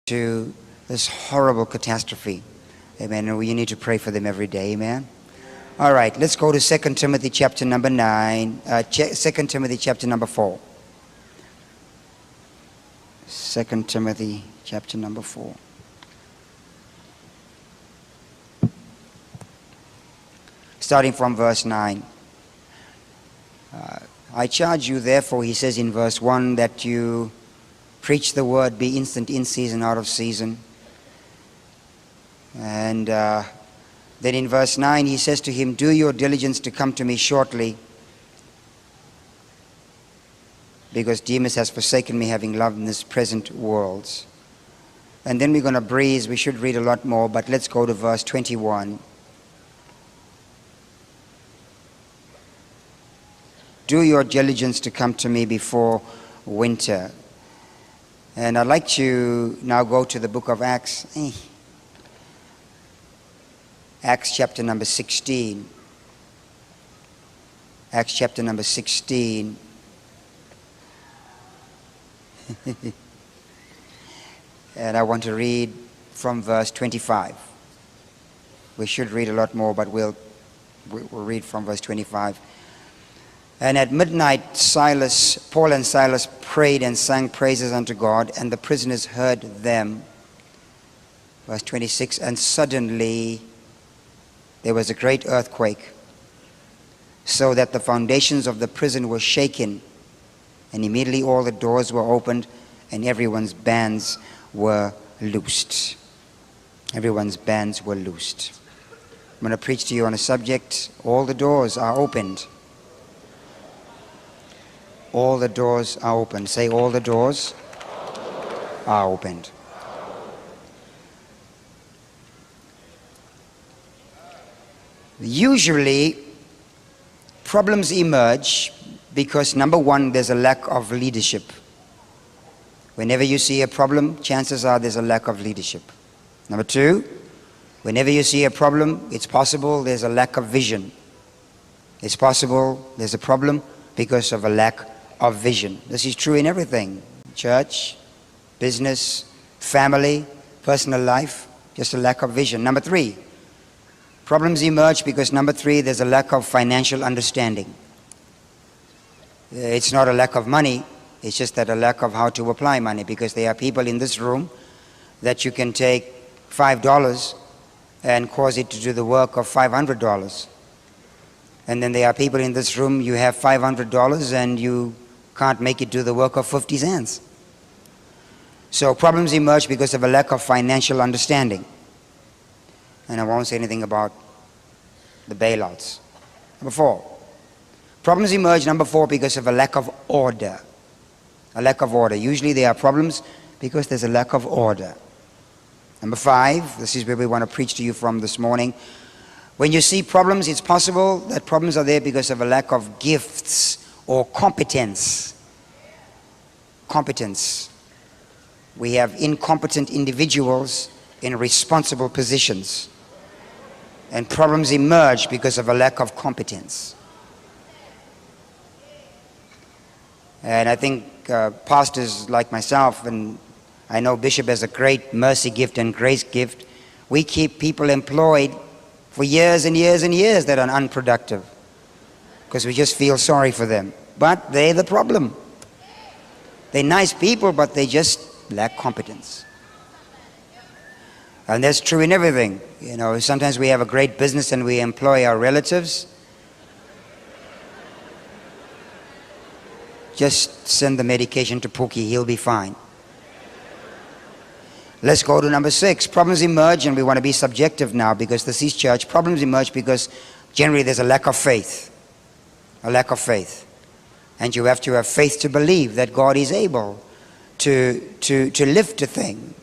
to this horrible catastrophe. Amen. And we need to pray for them every day. Amen. All right, let's go to 2 Timothy chapter number 9. 2 Timothy chapter number 4. 2 Timothy chapter number 4. Starting from verse 9. I charge you therefore, he says in verse 1, that you preach the word, be instant in season, out of season. And then in verse 9 he says to him, do your diligence to come to me shortly, because Demas has forsaken me, having loved in this present world. And then we're going to breeze. We should read a lot more, but let's go to verse 21. Do your diligence to come to me before winter. And I'd like to now go to the book of Acts. Acts chapter number 16. Acts chapter number 16. And I want to read from verse 25. We should read a lot more, but we'll read from verse 25. And at midnight Paul and Silas prayed and sang praises unto God, and the prisoners heard them. Verse 26, and suddenly there was a great earthquake, so that the foundations of the prison were shaken, and immediately all the doors were opened, and everyone's bands were loosed. Everyone's bands were loosed. I'm going to preach to you on a subject, all the doors are opened. All the doors are opened. Say, all the doors are opened. Usually, problems emerge because, number one, there's a lack of leadership. Whenever you see a problem, chances are there's a lack of leadership. Number two, whenever you see a problem, it's possible there's a lack of vision. It's possible there's a problem because of a lack of vision. This is true in everything. Church, business, family, personal life, just a lack of vision. Number three, problems emerge because, number three, there's a lack of financial understanding. It's not a lack of money, it's just that a lack of how to apply money, because there are people in this room that you can take $5 and cause it to do the work of $500. And then there are people in this room, you have $500 and you can't make it do the work of 50 cents. So problems emerge because of a lack of financial understanding. And I won't say anything about the bailouts. Number four, problems emerge, number four, because of a lack of order. A lack of order. Usually there are problems because there's a lack of order. Number five, this is where we want to preach to you from this morning. When you see problems, it's possible that problems are there because of a lack of gifts or competence. Competence. We have incompetent individuals in responsible positions. And problems emerge because of a lack of competence. And I think pastors like myself, and I know Bishop has a great mercy gift and grace gift, we keep people employed for years and years and years that are unproductive because we just feel sorry for them. But they're the problem. They're nice people, but they just lack competence. And that's true in everything. You know, sometimes we have a great business and we employ our relatives. Just send the medication to Pookie, he'll be fine. Let's go to number 6. Problems emerge, and we want to be subjective now because this is church. Problems emerge because generally there's a lack of faith. A lack of faith. And you have to have faith to believe that God is able to lift a thing.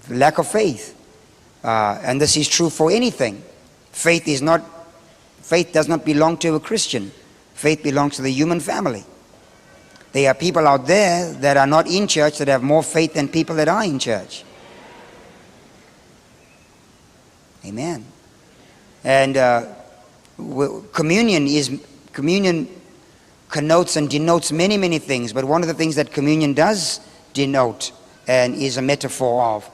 Lack of faith. And this is true for anything. Faith does not belong to a Christian. Faith belongs to the human family. There are people out there that are not in church that have more faith than people that are in church. Amen. And communion connotes and denotes many, many things. But one of the things that communion does denote and is a metaphor of